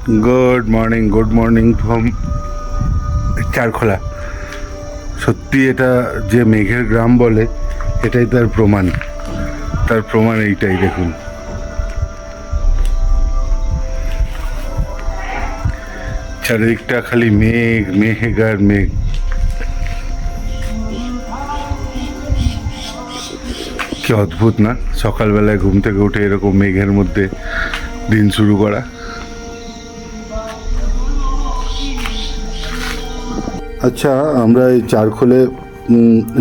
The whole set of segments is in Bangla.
Good morning from চারখোলা। সত্যি এটা যে মেঘের গ্রাম বলে এটাই তার প্রমাণ এইটাই। দেখুন চারিদিকটা খালি মেঘ আর মেঘ। কি অদ্ভুত না, সকালবেলায় ঘুম থেকে উঠে এরকম মেঘের মধ্যে দিন শুরু করা। আচ্ছা, আমরা এই চারখোলে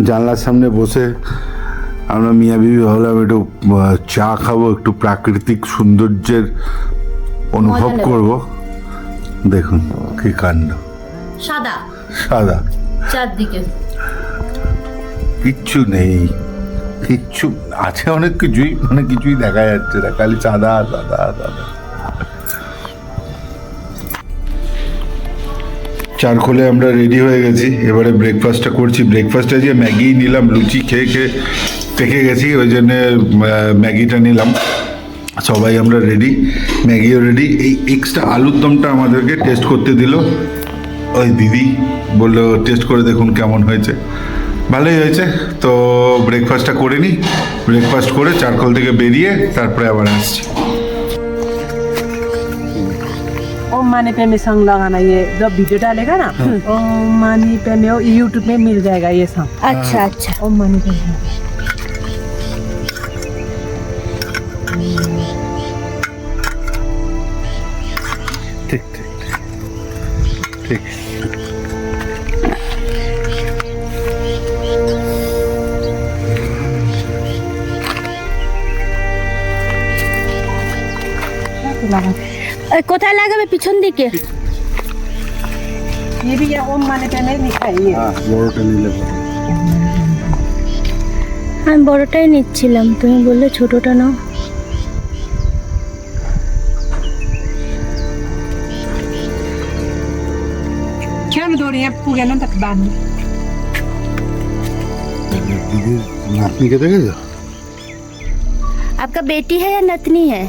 জানলার সামনে বসে আমরা মিয়া বিবি ভাবলাম একটু চা খাবো, একটু প্রাকৃতিক সৌন্দর্যের অনুভব করব। দেখুন কি কাণ্ড, সাদা চারদিকে কিচ্ছু নেই, কিচ্ছু আছে অনেক কিছুই, মানে কিছুই দেখা যাচ্ছে না, খালি সাদা। চারখোলে আমরা রেডি হয়ে গেছি, এবারে ব্রেকফাস্টটা করছি। ব্রেকফাস্টে যে ম্যাগি নিলাম, লুচি খেয়ে পেকে গেছি, ওই জন্যে ম্যাগিটা নিলাম। সবাই আমরা রেডি, ম্যাগিও রেডি। এই এক্সট্রা আলুর দমটা আমাদেরকে টেস্ট করতে দিল ওই দিদি, বললো টেস্ট করে দেখুন কেমন হয়েছে। ভালোই হয়েছে। তো ব্রেকফাস্টটা করে নিই, ব্রেকফাস্ট করে চারখোল থেকে বেরিয়ে তারপরে আবার আসছি। ओम मनी पे में सॉन्ग लगाना, ये जब वीडियो डालेगा ना ओम मनी पे में यूट्यूब में मिल जाएगा ये सॉन्ग। अच्छा अच्छा। ओम मनी पे में। ঠিক ঠিক। কোথায় লাগাবে? পিছন দিকে। ये भी ये ओम मनी पे में लिखा है ये। বড়টা নিলে আমি বড়টাই নিচ্ছিলাম, তুমি বললে ছোটটা নাও। क्या में दौड़ी है पूरे ना तक बांध। দিদির নাতনিকে দেখেছো? आपका बेटी है या नतनी है?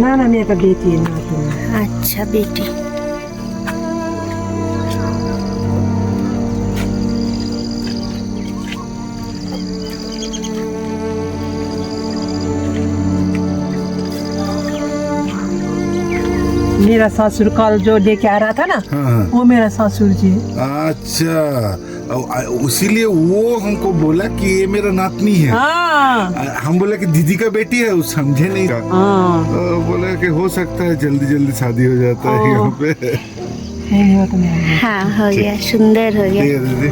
ना ना मेरे का बेटी है ना तो। अच्छा बेटी। मेरा ससुर कल जो लेके आ रहा था ना, हाँ। वो मेरा ससुर जी। अच्छा, इसीलिए वो हमको बोला कि ये मेरा नातनी है। हाँ हम बोले कि दीदी का बेटी है, वो समझे नहीं। हाँ। बोले कि हो सकता है जल्दी शादी हो जाता है यहाँ पे। नहीं हुआ तो नहीं। हाँ हो गया, सुंदर हो गया। ठीक है दीदी।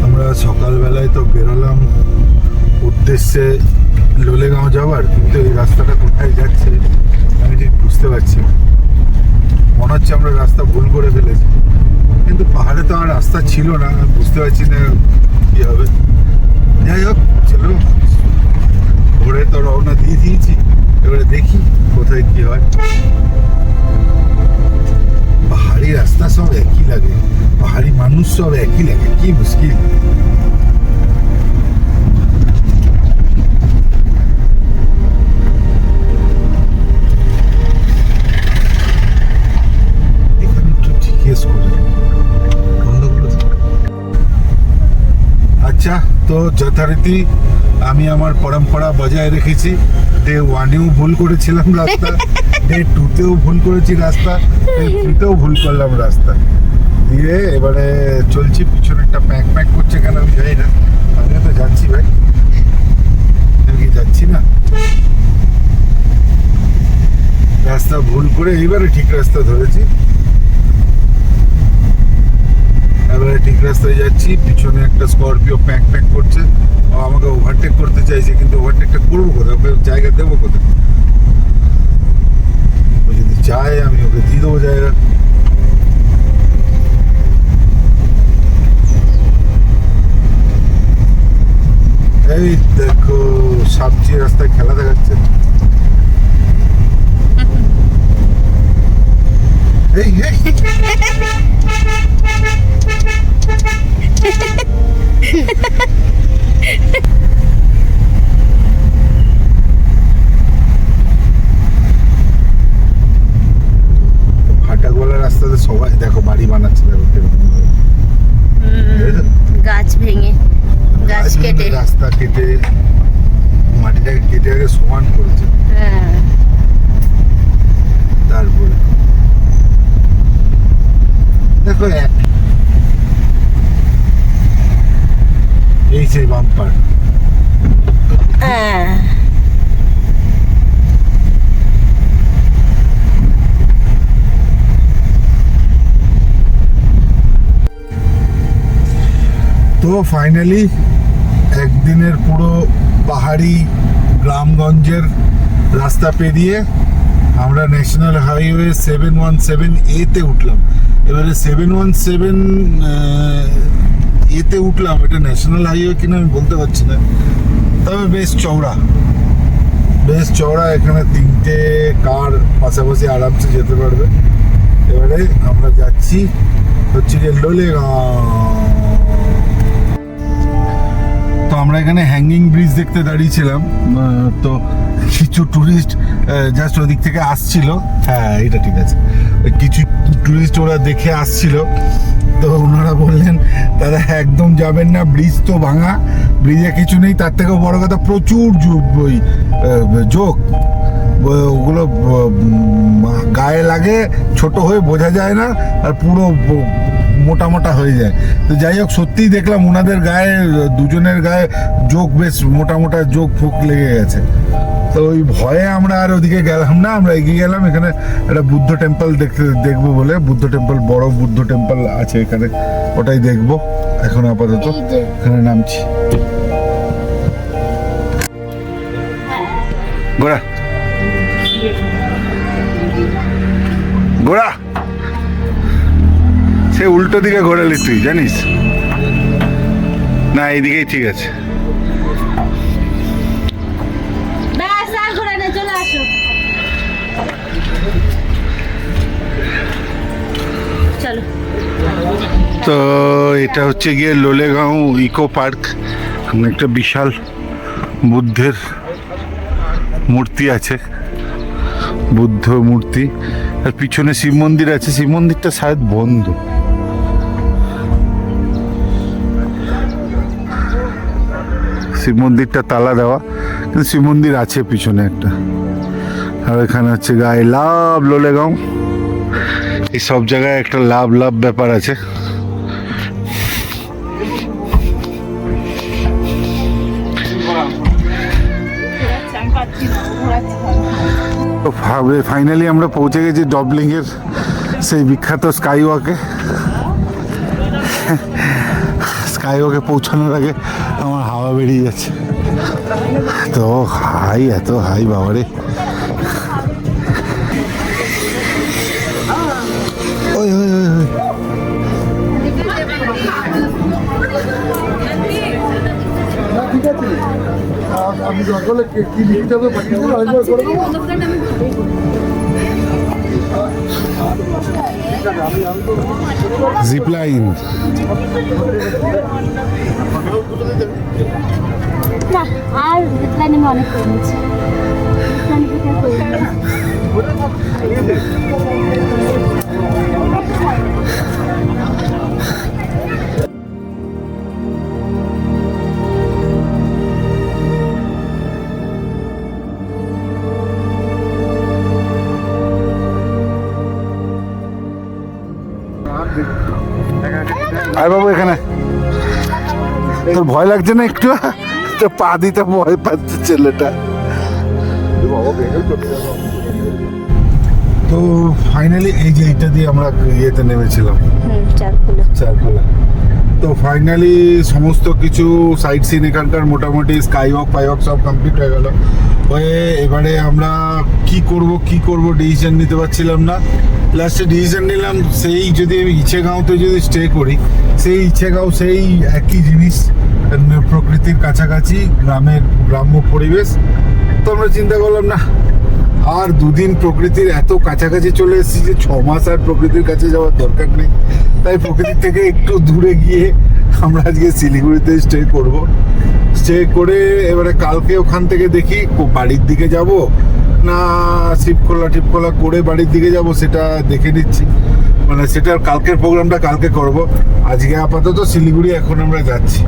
আমরা সকালবেলায় তো বেরোলাম উদ্দেশ্যে লোলেগাঁও যাওয়ার, কিন্তু এই রাস্তাটা কোথায় যাচ্ছে আমি ঠিক বুঝতে পারছি না। মনে হচ্ছে আমরা রাস্তা ভুল করে ফেলেছি, কিন্তু পাহাড়ে তো আর রাস্তা ছিল না, আমি বুঝতে পারছি না কি হবে। যাই হোক, চলো ঘুরে তো রওনা দিয়ে দিয়েছি, এবারে দেখি কোথায় কি হয়। পাহাড়ি রাস্তা সব একই লাগে, পাহাড়ি মানুষ সব একই লাগে, কি মুশকিল। আচ্ছা, তো যথারীতি আমি আমার পরম্পরা বজায় রেখেছি। ডে 1-এও ভুল করেছিলাম রাস্তা, ডে 2-তেও ভুল করেছি রাস্তা, ডে 3-তেও ভুল করলাম রাস্তা দিয়ে। এবারে চলছি, পিছনে একটা প্যাক করছে কেন আমি জানি না। আমিও তো যাচ্ছি ভাই, আমি কি যাচ্ছি না? রাস্তা ভুল করে এইবারে ঠিক রাস্তা ধরেছি, এবারে ঠিক রাস্তায় যাচ্ছি। পিছনে একটা স্করপিও প্যাক করছে, ও আমাকে ওভারটেক করতে চাইছে, কিন্তু ওভারটেকটা করবো কোথায়, ওকে জায়গা দেবো কোথায়? ও যদি চায় আমি ওকে দিয়ে দেবো জায়গা। এই দেখো সাবজি রাস্তায় খেলা দেখাচ্ছে। এই ভেঙে, গাছ কেটে। রাস্তা কেটে মাটিটাকে কেটে আগে সমান করেছে, হ্যাঁ তারপরে দেখো এই সেই বাম্পার। হ্যাঁ তো ফাইনালি একদিনের পুরো পাহাড়ি গ্রামগঞ্জের রাস্তা পেরিয়ে আমরা ন্যাশনাল হাইওয়ে 717A-তে উঠলাম। এবারে 717 এতে উঠলাম, এটা ন্যাশনাল হাইওয়ে কিনা আমি বলতে পারছি না, তবে বেশ চওড়া, এখানে 3টে কার পাশাপাশি আরামসে যেতে পারবে। এবারে আমরা যাচ্ছি হচ্ছে গিয়ে লোলেগাঁও। তো আমরা এখানে হ্যাঙ্গিং ব্রিজ দেখতে দাঁড়িয়েছিলাম, তো কিছু টুরিস্ট জাস্ট ওদিক থেকে আসছিল, হ্যাঁ এটা ঠিক আছে, ওই কিছু টুরিস্ট ওরা দেখে আসছিল, তো ওনারা বললেন দাদা একদম যাবেন না, ব্রিজ তো ভাঙা, ব্রিজে কিছু নেই, তার থেকেও বড় কথা প্রচুর ওই জোক, ওগুলো গায়ে লাগে, ছোট হয়ে বোঝা যায় না, আর পুরো মোটা মোটা হয়ে যায়। তো যাই হোক, সত্যিই দেখলাম ওনাদের গায়ে, দুজনের গায়ে জোক, বেশ মোটা মোটা জোক ফোক লেগে গেছে। তো ওই ভয়ে আমরা আর ওদিকে গেলাম না, আমরা এগিয়ে গেলাম। এখানে একটা বুদ্ধ টেম্পল দেখবো বলে, বুদ্ধ টেম্পল, বড় বুদ্ধ টেম্পল আছে এখানে, ওটাই দেখবো এখন আপাতত। এখানে নামছি। গোড়া গোড়া সে উল্টো দিকে ঘোরালি তুই, জানিস না? এইদিকেই ঠিক আছে। চলো। তো এটা হচ্ছে গিয়ে লোলেগাঁও ইকো পার্ক। একটা বিশাল বুদ্ধের মূর্তি আছে, বুদ্ধ মূর্তি, আর পিছনে শিব মন্দির আছে। শিব মন্দিরটা শায়দ বন্ধ। শিব মন্দিরটা তালা দেওয়া, কিন্তু শিব মন্দির আছে পিছনে একটা। আর এখানে হচ্ছে গায়ে লাভ লোলেগাঁও, এই সব জায়গায় একটা লাভ ব্যাপার আছে। তো ফাইনালি আমরা পৌঁছে গেছি ডবলিংয়ের সেই বিখ্যাত স্কাইওয়াকে। স্কাইওয়াকে পৌঁছানোর আগে আমার হাওয়া বেরিয়ে যাচ্ছে, তো হাই, এত হাই বাবারে। ওই ওই ওই ওই আমি সকলে কি লিখতে হবে জিপলাইন। না, আর জিপলাইন আমি অনেক করেছি। আয় বাবু, এখানে তোর ভয় লাগছে না একটু? তো পা দিতে ভয় পাচ্ছে ছেলেটা। তো ফাইনালি এই যে এইটা দিয়ে আমরা ইয়েতে নেমেছিলাম, চারকোলা। তো ফাইনালি সমস্ত কিছু সাইট সিন এখানকার মোটামুটি স্কাই ওয়াক সব কমপ্লিট হয়ে গেল। হয়ে এবারে আমরা কি করব ডিসিশন নিতে পারছিলাম না। লাস্টে ডিসিশন নিলাম, সেই যদি আমি ইছেগাঁওতে যদি স্টে করি, সেই ইছেগাঁও সেই একই জিনিস, প্রকৃতির কাছাকাছি, গ্রাম্য পরিবেশ। তো আমরা চিন্তা করলাম না, আর দুদিন প্রকৃতির এত কাছাকাছি চলে এসেছি যে 6 মাস আর প্রকৃতির কাছে যাওয়ার দরকার নেই। তাই প্রকৃতির থেকে একটু দূরে গিয়ে আমরা আজকে শিলিগুড়িতে স্টে করে এবারে কালকে ওখান থেকে দেখি বাড়ির দিকে যাব না টিপখোলা করে বাড়ির দিকে যাব, সেটা দেখে নিচ্ছি। মানে সেটার কালকের প্রোগ্রামটা কালকে করব। আজকে আপাতত শিলিগুড়ি এখন আমরা যাচ্ছি।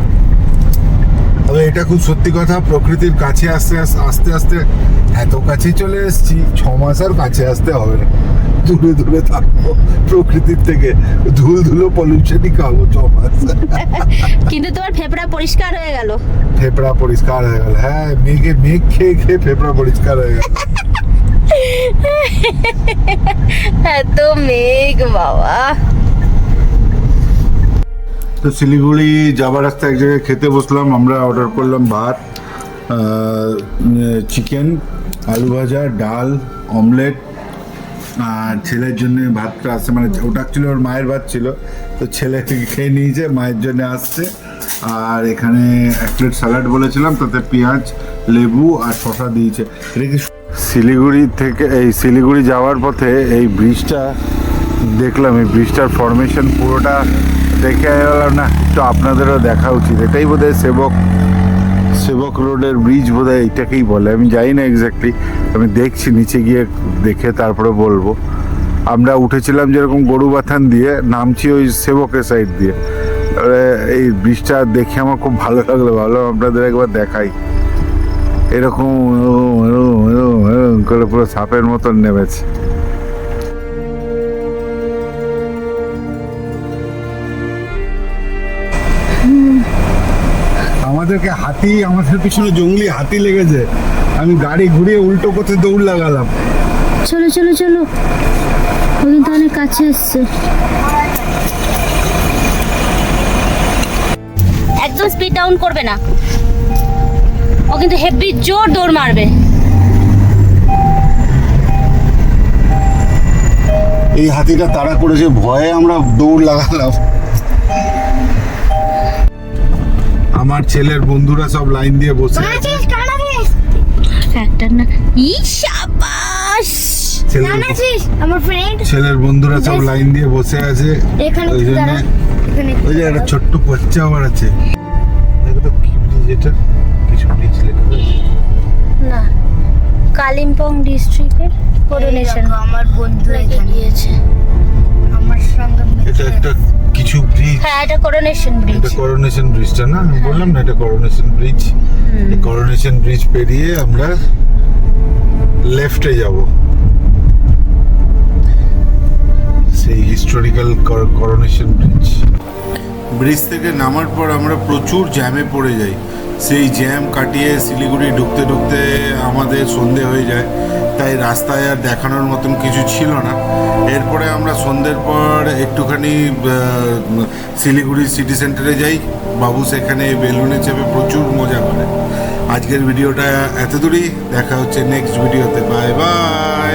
তবে এটা খুব সত্যি কথা, প্রকৃতির কাছে আস্তে আস্তে আস্তে এত কাছে চলে এসেছি, 6 মাস আর কাছে আসতে হবে না, দূরে দূরে থাকবো প্রকৃতির থেকে, ধুলো পলিউশনই খাবো 6 মাস। কিন্তু তোমার ফেফড়া পরিষ্কার হয়ে গেল। ফেফড়া পরিষ্কার হয়ে গেল, হ্যাঁ, মেঘ খেয়ে খেয়ে ফেফড়া পরিষ্কার হয়ে গেল। এত মেঘ বাবা। তো শিলিগুড়ি যাবার রাস্তায় এক জায়গায় খেতে বসলাম। আমরা অর্ডার করলাম ভাত, চিকেন, আলু ভাজা, ডাল, অমলেট। আর ছেলের জন্য ভাতটা আসছে, মানে ওটা অ্যাকচুয়ালি ওর মায়ের ভাত ছিল, তো ছেলে খেয়ে নিয়েছে, মায়ের জন্য আসছে। আর এখানে এক প্লেট স্যালাড বলেছিলাম, তাতে পেঁয়াজ, লেবু আর শসা দিয়েছে। এটা কি শিলিগুড়ি থেকে, এই শিলিগুড়ি যাওয়ার পথে এই ব্রিজটা দেখলাম, এই ব্রিজটার ফরমেশন পুরোটা দেখে গেলাম না, একটু আপনাদেরও দেখা উচিত। এটাই বোধহয় সেবক রোডের ব্রিজ, বোধহয় এইটাকেই বলে, আমি জানি না এক্স্যাক্টলি, আমি দেখছি নিচে গিয়ে দেখে তারপরে বলবো। আমরা উঠেছিলাম যেরকম গরুবাথান দিয়ে, নামছি ওই সেবকের সাইড দিয়ে। এই ব্রিজটা দেখে আমার খুব ভালো লাগলো, ভালো আপনাদের একবার দেখাই। এরকম করে পুরো সাপের মতন নেমেছে। আমাদেরকে আমাদের পিছনে জঙ্গলি হাতি লেগেছে, আমি গাড়ি ঘুরিয়ে উল্টো পথে দৌড় লাগালাম। চলো চলো চলো, ও কিন্তু অনেক কাছে এসছে। একদম স্পিড ডাউন করবে না, ও কিন্তু হেভি জোর দৌড় মারবে। এই হাতিটা তাড়া করেছে, ভয়ে আমরা দৌড় লাগালাম। আমার ছেলের বন্ধুরা সব লাইন দিয়ে বসে আছে। একটা না, ই শাবাশ। আমার ফ্রেন্ড, ছেলের বন্ধুরা সব লাইন দিয়ে বসে আছে, ওই জন্য ওই যে একটা ছোট্ট বাচ্চা আবার আছে। দেখো তো কি ব্রিজ এটা, কিছু ব্রিজ লেখা আছে না, কালিম্পং ডিস্ট্রিক্টের করোনেশন। আমার বন্ধু এখানে গিয়েছে আমার সঙ্গে। এটা একটা কিছু ব্রিজ, হ্যাঁ এটা করোনেশন ব্রিজ। এটা করোনেশন ব্রিজটা না, আমি বললাম না এটা করোনেশন ব্রিজ। এই করোনেশন ব্রিজ পেরিয়ে আমরা লেফটে যাব, সেই হিস্টোরিক্যাল করোনেশন ব্রিজ। ব্রিজ থেকে নামার পর আমরা প্রচুর জ্যামে পড়ে যাই। সেই জ্যাম কাটিয়ে শিলিগুড়ি ঢুকতে ঢুকতে আমাদের সন্ধে হয়ে যায়, তাই রাস্তায় আর দেখানোর মতন কিছু ছিল না। এরপরে আমরা সন্ধ্যের পর একটুখানি শিলিগুড়ি সিটি সেন্টারে যাই। বাবু সেখানে বেলুনে চেপে প্রচুর মজা করে। আজকের ভিডিওটা এত দূরই, দেখা হচ্ছে নেক্সট ভিডিওতে। Bye bye.